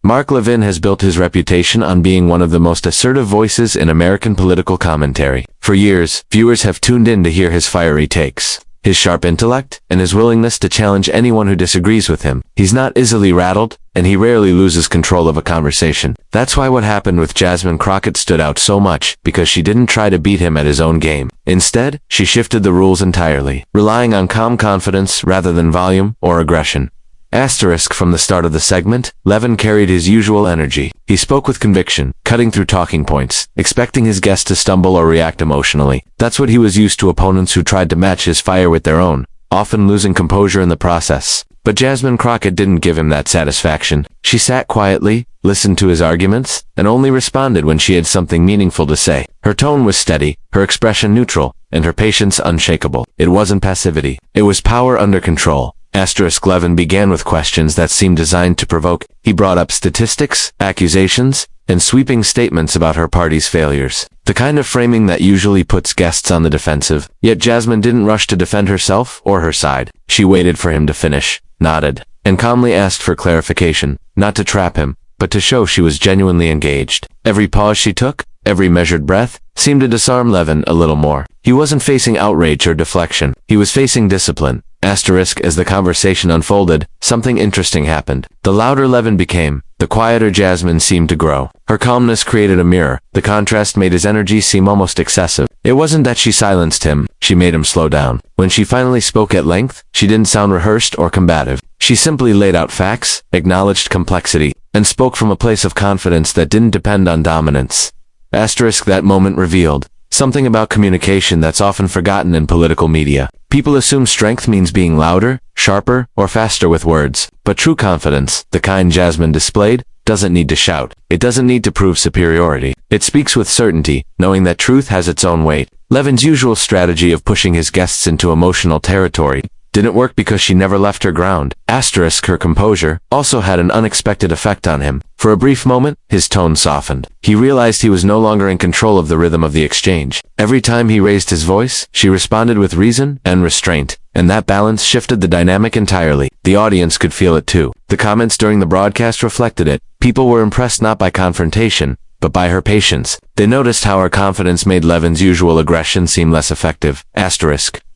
Mark Levin has built his reputation on being one of the most assertive voices in American political commentary. For years, viewers have tuned in to hear his fiery takes, his sharp intellect, and his willingness to challenge anyone who disagrees with him. He's not easily rattled, and he rarely loses control of a conversation. That's why what happened with Jasmine Crockett stood out so much, because she didn't try to beat him at his own game. Instead, she shifted the rules entirely, relying on calm confidence rather than volume or aggression. From the start of the segment, Levin carried his usual energy. He spoke with conviction, cutting through talking points, expecting his guests to stumble or react emotionally. That's what he was used to opponents who tried to match his fire with their own, often losing composure in the process. But Jasmine Crockett didn't give him that satisfaction. She sat quietly, listened to his arguments, and only responded when she had something meaningful to say. Her tone was steady, her expression neutral, and her patience unshakable. It wasn't passivity. It was power under control. Levin began with questions that seemed designed to provoke. He brought up statistics, accusations, and sweeping statements about her party's failures. The kind of framing that usually puts guests on the defensive. Yet Jasmine didn't rush to defend herself or her side. She waited for him to finish, nodded, and calmly asked for clarification, not to trap him, but to show she was genuinely engaged. Every pause she took, every measured breath, seemed to disarm Levin a little more. He wasn't facing outrage or deflection. He was facing discipline. As the conversation unfolded, something interesting happened. The louder Levin became, the quieter Jasmine seemed to grow. Her calmness created a mirror. The contrast made his energy seem almost excessive. It wasn't that she silenced him, she made him slow down. When she finally spoke at length, she didn't sound rehearsed or combative. She simply laid out facts, acknowledged complexity, and spoke from a place of confidence that didn't depend on dominance. That moment revealed something about communication that's often forgotten in political media. People assume strength means being louder, sharper, or faster with words. But true confidence, the kind Jasmine displayed, doesn't need to shout. It doesn't need to prove superiority. It speaks with certainty, knowing that truth has its own weight. Levin's usual strategy of pushing his guests into emotional territory didn't work because she never left her ground. Her composure also had an unexpected effect on him. For a brief moment, his tone softened. He realized he was no longer in control of the rhythm of the exchange. Every time he raised his voice, she responded with reason and restraint, and that balance shifted the dynamic entirely. The audience could feel it too. The comments during the broadcast reflected it. People were impressed not by confrontation, but by her patience. They noticed how her confidence made Levin's usual aggression seem less effective.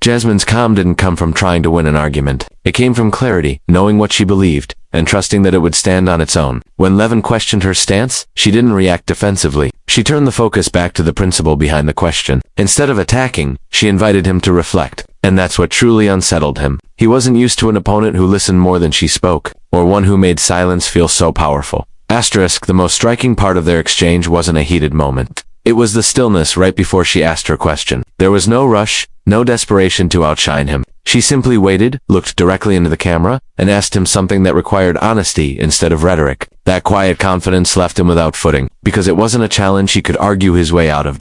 Jasmine's calm didn't come from trying to win an argument. It came from clarity, knowing what she believed, and trusting that it would stand on its own. When Levin questioned her stance, she didn't react defensively. She turned the focus back to the principle behind the question. Instead of attacking, she invited him to reflect. And that's what truly unsettled him. He wasn't used to an opponent who listened more than she spoke, or one who made silence feel so powerful. The most striking part of their exchange wasn't a heated moment. It was the stillness right before she asked her question. There was no rush, no desperation to outshine him. She simply waited, looked directly into the camera, and asked him something that required honesty instead of rhetoric. That quiet confidence left him without footing, because it wasn't a challenge he could argue his way out of.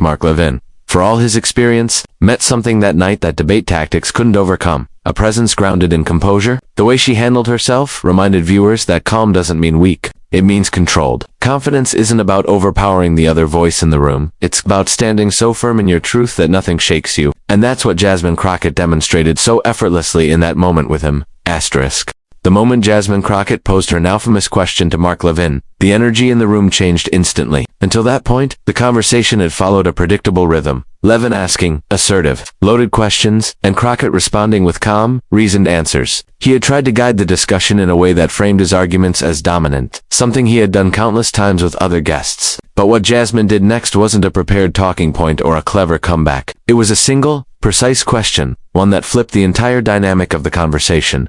Mark Levin, for all his experience, met something that night that debate tactics couldn't overcome. A presence grounded in composure. The way she handled herself reminded viewers that calm doesn't mean weak. It means controlled. Confidence isn't about overpowering the other voice in the room. It's about standing so firm in your truth that nothing shakes you. And that's what Jasmine Crockett demonstrated so effortlessly in that moment with him. The moment Jasmine Crockett posed her now famous question to Mark Levin, the energy in the room changed instantly. Until that point, the conversation had followed a predictable rhythm. Levin asking assertive, loaded questions, and Crockett responding with calm, reasoned answers. He had tried to guide the discussion in a way that framed his arguments as dominant, something he had done countless times with other guests. But what Jasmine did next wasn't a prepared talking point or a clever comeback. It was a single, precise question, one that flipped the entire dynamic of the conversation.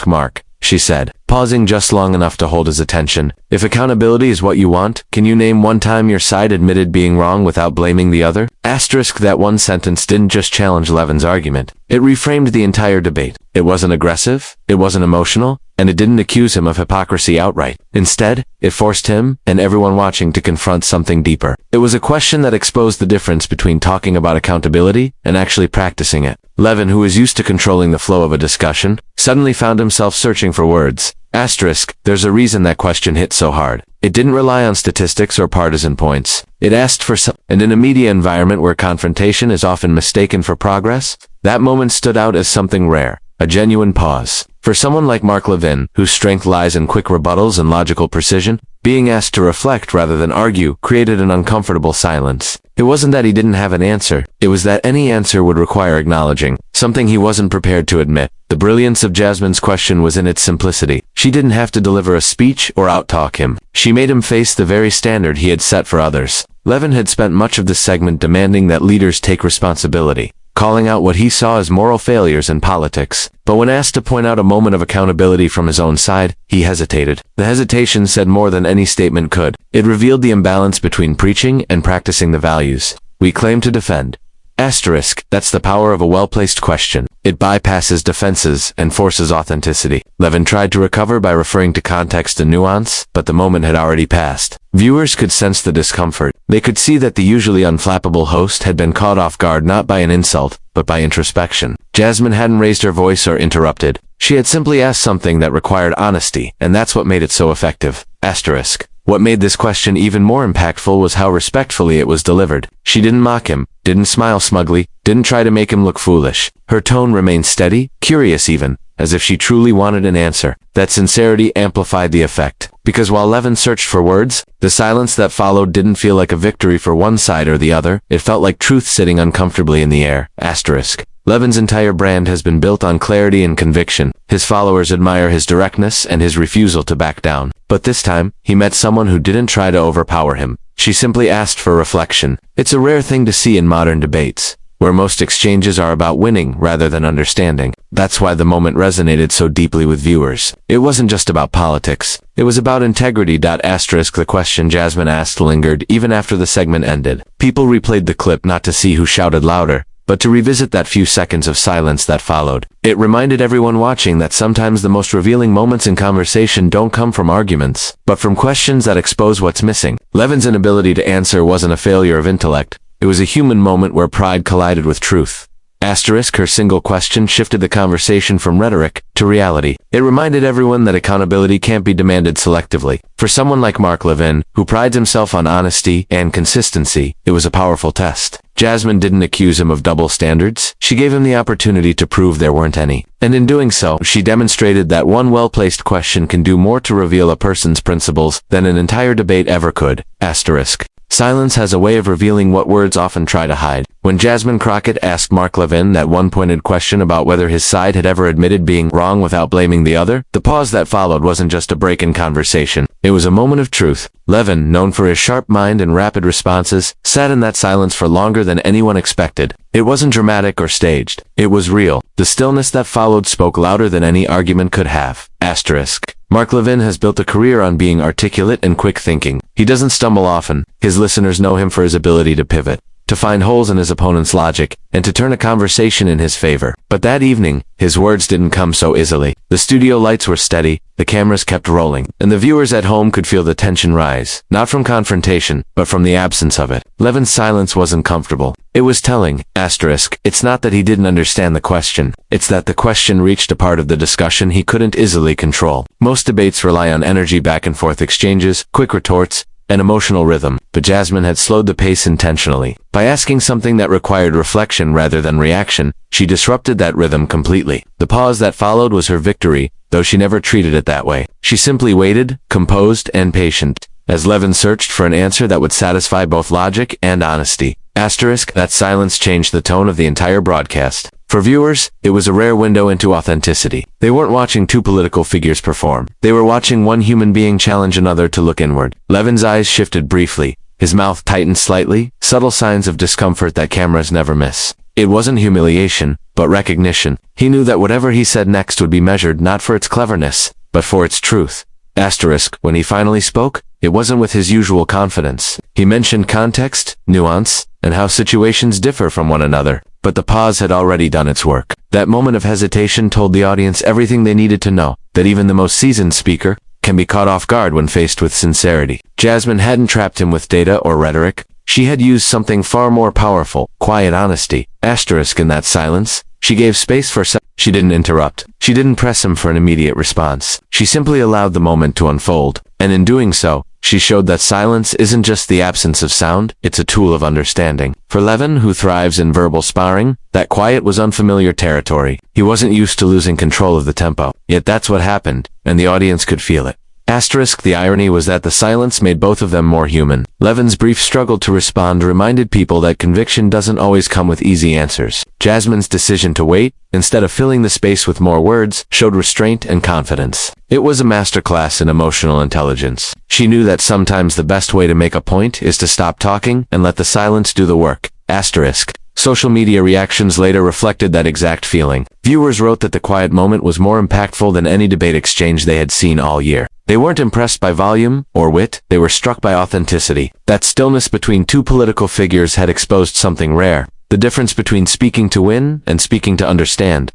Mark, she said, pausing just long enough to hold his attention. If accountability is what you want, can you name one time your side admitted being wrong without blaming the other? That one sentence didn't just challenge Levin's argument. It reframed the entire debate. It wasn't aggressive, it wasn't emotional, and it didn't accuse him of hypocrisy outright. Instead, it forced him and everyone watching to confront something deeper. It was a question that exposed the difference between talking about accountability and actually practicing it. Levin, who was used to controlling the flow of a discussion, suddenly found himself searching for words. There's a reason that question hit so hard. It didn't rely on statistics or partisan points. It asked for some, and in a media environment where confrontation is often mistaken for progress, that moment stood out as something rare. a genuine pause. For someone like Mark Levin, whose strength lies in quick rebuttals and logical precision, being asked to reflect rather than argue created an uncomfortable silence. It wasn't that he didn't have an answer, it was that any answer would require acknowledging something he wasn't prepared to admit. The brilliance of Jasmine's question was in its simplicity. She didn't have to deliver a speech or outtalk him. She made him face the very standard he had set for others. Levin had spent much of this segment demanding that leaders take responsibility, calling out what he saw as moral failures in politics. But when asked to point out a moment of accountability from his own side, he hesitated. The hesitation said more than any statement could. It revealed the imbalance between preaching and practicing the values we claim to defend. Asterisk, that's the power of a well-placed question. It bypasses defenses and forces authenticity. Levin tried to recover by referring to context and nuance, but the moment had already passed. Viewers could sense the discomfort. They could see that the usually unflappable host had been caught off guard not by an insult, but by introspection. Jasmine hadn't raised her voice or interrupted. She had simply asked something that required honesty, and that's what made it so effective. Asterisk. What made this question even more impactful was how respectfully it was delivered. She didn't mock him, didn't smile smugly, didn't try to make him look foolish. Her tone remained steady, curious even, as if she truly wanted an answer. That sincerity amplified the effect. Because while Levin searched for words, the silence that followed didn't feel like a victory for one side or the other. It felt like truth sitting uncomfortably in the air. Asterisk. Levin's entire brand has been built on clarity and conviction. His followers admire his directness and his refusal to back down. But this time, he met someone who didn't try to overpower him. She simply asked for reflection. It's a rare thing to see in modern debates, where most exchanges are about winning rather than understanding. That's why the moment resonated so deeply with viewers. It wasn't just about politics. It was about integrity. Asterisk. The question Jasmine asked lingered even after the segment ended. People replayed the clip not to see who shouted louder, but to revisit that few seconds of silence that followed. It reminded everyone watching that sometimes the most revealing moments in conversation don't come from arguments, but from questions that expose what's missing. Levin's inability to answer wasn't a failure of intellect. It was a human moment where pride collided with truth. Asterisk. Her single question shifted the conversation from rhetoric to reality. It reminded everyone that accountability can't be demanded selectively. For someone like Mark Levin, who prides himself on honesty and consistency, it was a powerful test. Jasmine didn't accuse him of double standards. She gave him the opportunity to prove there weren't any. And in doing so, she demonstrated that one well-placed question can do more to reveal a person's principles than an entire debate ever could. Asterisk. Silence has a way of revealing what words often try to hide. When Jasmine Crockett asked Mark Levin that one-pointed question about whether his side had ever admitted being wrong without blaming the other, the pause that followed wasn't just a break in conversation. It was a moment of truth. Levin, known for his sharp mind and rapid responses, sat in that silence for longer than anyone expected. It wasn't dramatic or staged. It was real. The stillness that followed spoke louder than any argument could have. Asterisk. Mark Levin has built a career on being articulate and quick thinking. He doesn't stumble often. His listeners know him for his ability to pivot, to find holes in his opponent's logic, and to turn a conversation in his favor. But that evening, his words didn't come so easily. The studio lights were steady, the cameras kept rolling, and the viewers at home could feel the tension rise, not from confrontation, but from the absence of it. Levin's silence wasn't comfortable. It was telling. Asterisk. It's not that he didn't understand the question. It's that the question reached a part of the discussion he couldn't easily control. Most debates rely on energy back and forth exchanges, quick retorts, and emotional rhythm, but Jasmine had slowed the pace intentionally. By asking something that required reflection rather than reaction, she disrupted that rhythm completely. The pause that followed was her victory, though she never treated it that way. She simply waited, composed and patient, as Levin searched for an answer that would satisfy both logic and honesty. Asterisk. That silence changed the tone of the entire broadcast. For viewers, it was a rare window into authenticity. They weren't watching two political figures perform. They were watching one human being challenge another to look inward. Levin's eyes shifted briefly. His mouth tightened slightly, subtle signs of discomfort that cameras never miss. It wasn't humiliation, but recognition. He knew that whatever he said next would be measured not for its cleverness, but for its truth. Asterisk. When he finally spoke, it wasn't with his usual confidence. He mentioned context, nuance, and how situations differ from one another. But the pause had already done its work. That moment of hesitation told the audience everything they needed to know, that even the most seasoned speaker can be caught off guard when faced with sincerity. Jasmine hadn't trapped him with data or rhetoric. She had used something far more powerful, quiet honesty. Asterisk. In that silence, she gave space for She didn't interrupt. She didn't press him for an immediate response. She simply allowed the moment to unfold, and in doing so, She showed that silence isn't just the absence of sound, it's a tool of understanding. For Levin, who thrives in verbal sparring, that quiet was unfamiliar territory. He wasn't used to losing control of the tempo. Yet that's what happened, and the audience could feel it. The irony was that the silence made both of them more human. Levin's brief struggle to respond reminded people that conviction doesn't always come with easy answers. Jasmine's decision to wait, instead of filling the space with more words, showed restraint and confidence. It was a masterclass in emotional intelligence. She knew that sometimes the best way to make a point is to stop talking and let the silence do the work. Social media reactions later reflected that exact feeling. Viewers wrote that the quiet moment was more impactful than any debate exchange they had seen all year. They weren't impressed by volume or wit, they were struck by authenticity. That stillness between two political figures had exposed something rare. The difference between speaking to win and speaking to understand.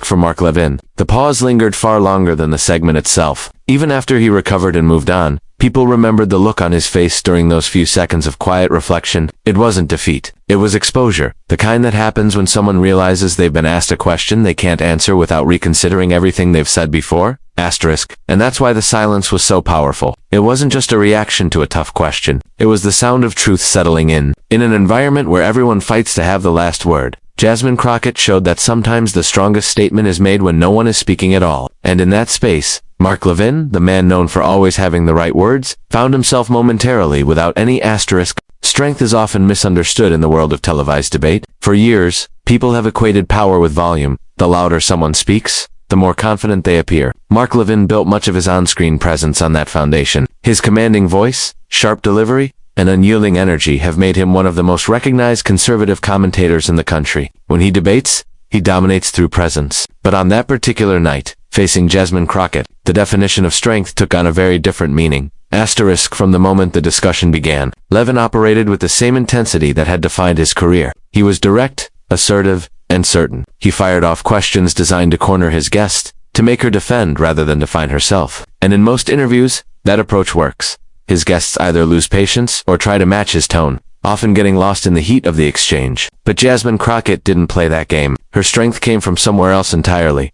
For Mark Levin. The pause lingered far longer than the segment itself. Even after he recovered and moved on, people remembered the look on his face during those few seconds of quiet reflection. It wasn't defeat. It was exposure. The kind that happens when someone realizes they've been asked a question they can't answer without reconsidering everything they've said before. And that's why the silence was so powerful. It wasn't just a reaction to a tough question. It was the sound of truth settling in. In an environment where everyone fights to have the last word, Jasmine Crockett showed that sometimes the strongest statement is made when no one is speaking at all. And in that space, Mark Levin, the man known for always having the right words, found himself momentarily without any asterisk. Strength is often misunderstood in the world of televised debate. For years, people have equated power with volume. The louder someone speaks, the more confident they appear. Mark Levin built much of his on-screen presence on that foundation. His commanding voice, sharp delivery, and unyielding energy have made him one of the most recognized conservative commentators in the country. When he debates, he dominates through presence. But on that particular night, facing Jasmine Crockett, the definition of strength took on a very different meaning. From the moment the discussion began, Levin operated with the same intensity that had defined his career. He was direct, assertive, and certain. He fired off questions designed to corner his guest, to make her defend rather than define herself. And in most interviews, that approach works. His guests either lose patience or try to match his tone, often getting lost in the heat of the exchange. But Jasmine Crockett didn't play that game. Her strength came from somewhere else entirely.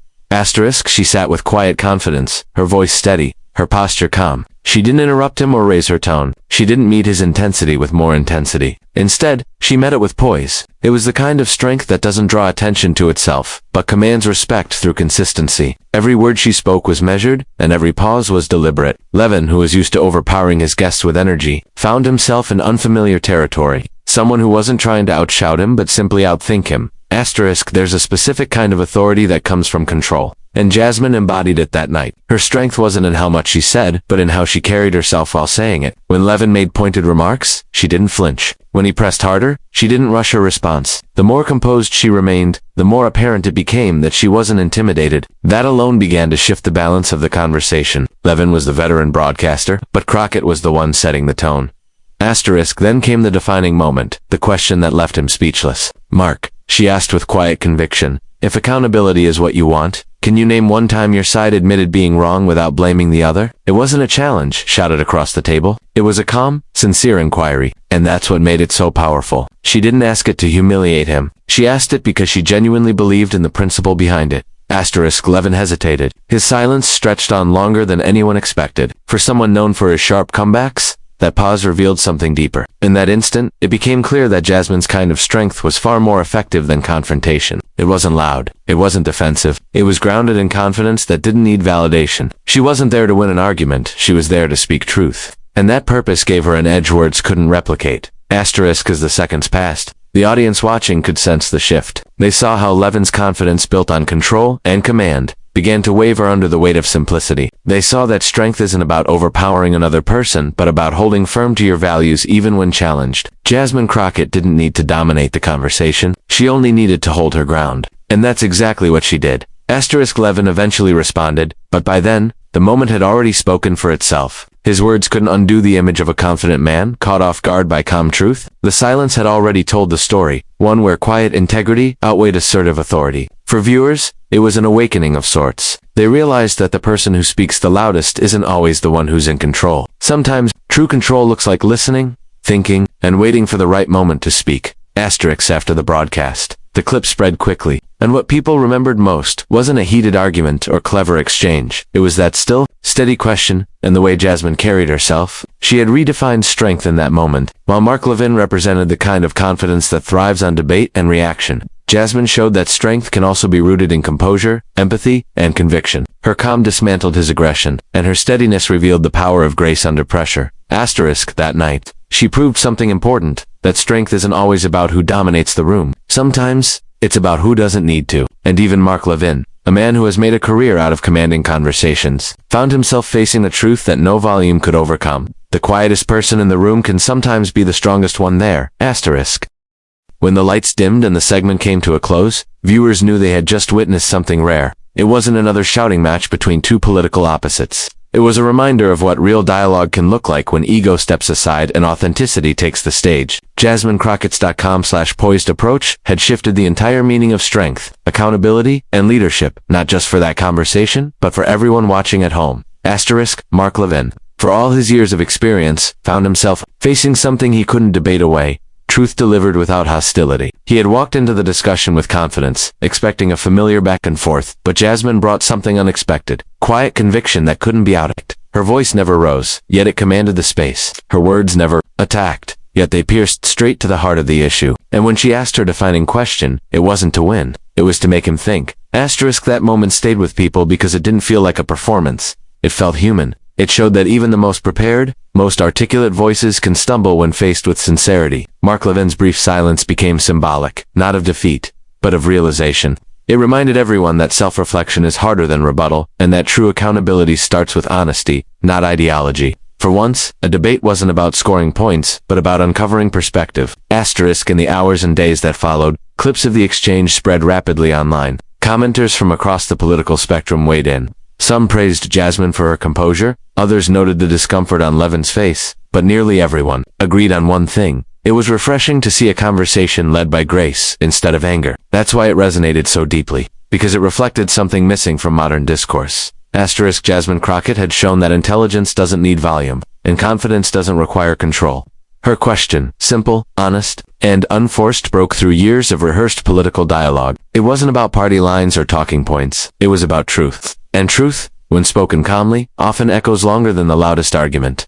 She sat with quiet confidence, her voice steady, her posture calm. She didn't interrupt him or raise her tone. She didn't meet his intensity with more intensity. Instead, she met it with poise. It was the kind of strength that doesn't draw attention to itself, but commands respect through consistency. Every word she spoke was measured, and every pause was deliberate. Levin, who was used to overpowering his guests with energy, found himself in unfamiliar territory. Someone who wasn't trying to outshout him but simply outthink him. There's a specific kind of authority that comes from control. And Jasmine embodied it that night. Her strength wasn't in how much she said, but in how she carried herself while saying it. When Levin made pointed remarks, she didn't flinch. When he pressed harder, she didn't rush her response. The more composed she remained, the more apparent it became that she wasn't intimidated. That alone began to shift the balance of the conversation. Levin was the veteran broadcaster, but Crockett was the one setting the tone. Then came the defining moment, the question that left him speechless. Mark, she asked with quiet conviction, if accountability is what you want, can you name one time your side admitted being wrong without blaming the other? It wasn't a challenge shouted across the table. It was a calm, sincere inquiry, and that's what made it so powerful. She didn't ask it to humiliate him. She asked it because she genuinely believed in the principle behind it. Levin hesitated. His silence stretched on longer than anyone expected. For someone known for his sharp comebacks, that pause revealed something deeper. In that instant, it became clear that Jasmine's kind of strength was far more effective than confrontation. It wasn't loud. It wasn't defensive. It was grounded in confidence that didn't need validation. She wasn't there to win an argument. She was there to speak truth. And that purpose gave her an edge words couldn't replicate. As the seconds passed, the audience watching could sense the shift. They saw how Levin's confidence built on control and command began to waver under the weight of simplicity. They saw that strength isn't about overpowering another person, but about holding firm to your values even when challenged. Jasmine Crockett didn't need to dominate the conversation. She only needed to hold her ground. And that's exactly what she did. Levin eventually responded, but by then, the moment had already spoken for itself. His words couldn't undo the image of a confident man caught off guard by calm truth. The silence had already told the story, one where quiet integrity outweighed assertive authority. For viewers, it was an awakening of sorts. They realized that the person who speaks the loudest isn't always the one who's in control. Sometimes, true control looks like listening, thinking, and waiting for the right moment to speak. After the broadcast, The clip spread quickly, and what people remembered most wasn't a heated argument or clever exchange. It was that still, steady question, and the way Jasmine carried herself. She had redefined strength in that moment. While Mark Levin represented the kind of confidence that thrives on debate and reaction, Jasmine showed that strength can also be rooted in composure, empathy, and conviction. Her calm dismantled his aggression, and her steadiness revealed the power of grace under pressure. That night, she proved something important, that strength isn't always about who dominates the room. Sometimes, it's about who doesn't need to. And even Mark Levin, a man who has made a career out of commanding conversations, found himself facing a truth that no volume could overcome. The quietest person in the room can sometimes be the strongest one there. When the lights dimmed and the segment came to a close, viewers knew they had just witnessed something rare. It wasn't another shouting match between two political opposites. It was a reminder of what real dialogue can look like when ego steps aside and authenticity takes the stage. JasmineCrockett's.com/poised approach had shifted the entire meaning of strength, accountability, and leadership, not just for that conversation, but for everyone watching at home. Mark Levin, for all his years of experience, found himself facing something he couldn't debate away. Truth delivered without hostility. He had walked into the discussion with confidence, expecting a familiar back and forth, but Jasmine brought something unexpected. Quiet conviction that couldn't be out. Her voice never rose, yet it commanded the space. Her words never attacked, yet they pierced straight to the heart of the issue. And when she asked her defining question, it wasn't to win, it was to make him think. That moment stayed with people because it didn't feel like a performance. It felt human. It showed that even the most prepared, most articulate voices can stumble when faced with sincerity. Mark Levin's brief silence became symbolic, not of defeat, but of realization. It reminded everyone that self-reflection is harder than rebuttal, and that true accountability starts with honesty, not ideology. For once, a debate wasn't about scoring points, but about uncovering perspective. In the hours and days that followed, clips of the exchange spread rapidly online. Commenters from across the political spectrum weighed in. Some praised Jasmine for her composure, others noted the discomfort on Levin's face, but nearly everyone agreed on one thing. It was refreshing to see a conversation led by grace instead of anger. That's why it resonated so deeply, because it reflected something missing from modern discourse. Jasmine Crockett had shown that intelligence doesn't need volume, and confidence doesn't require control. Her question, simple, honest, and unforced, broke through years of rehearsed political dialogue. It wasn't about party lines or talking points. It was about truth. And truth, when spoken calmly, often echoes longer than the loudest argument.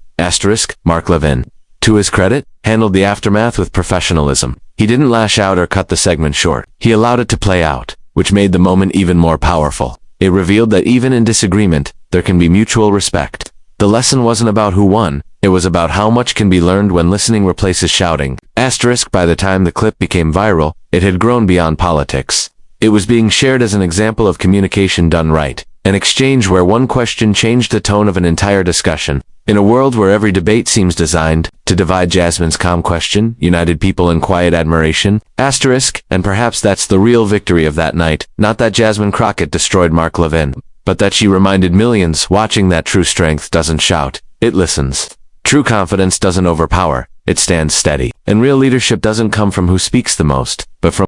Mark Levin, to his credit, handled the aftermath with professionalism. He didn't lash out or cut the segment short. He allowed it to play out, which made the moment even more powerful. It revealed that even in disagreement, there can be mutual respect. The lesson wasn't about who won, it was about how much can be learned when listening replaces shouting. By the time the clip became viral, it had grown beyond politics. It was being shared as an example of communication done right. An exchange where one question changed the tone of an entire discussion. In a world where every debate seems designed to divide, Jasmine's calm question united people in quiet admiration. And perhaps that's the real victory of that night. Not that Jasmine Crockett destroyed Mark Levin, but that she reminded millions watching that true strength doesn't shout, it listens. True confidence doesn't overpower, it stands steady. And real leadership doesn't come from who speaks the most, but from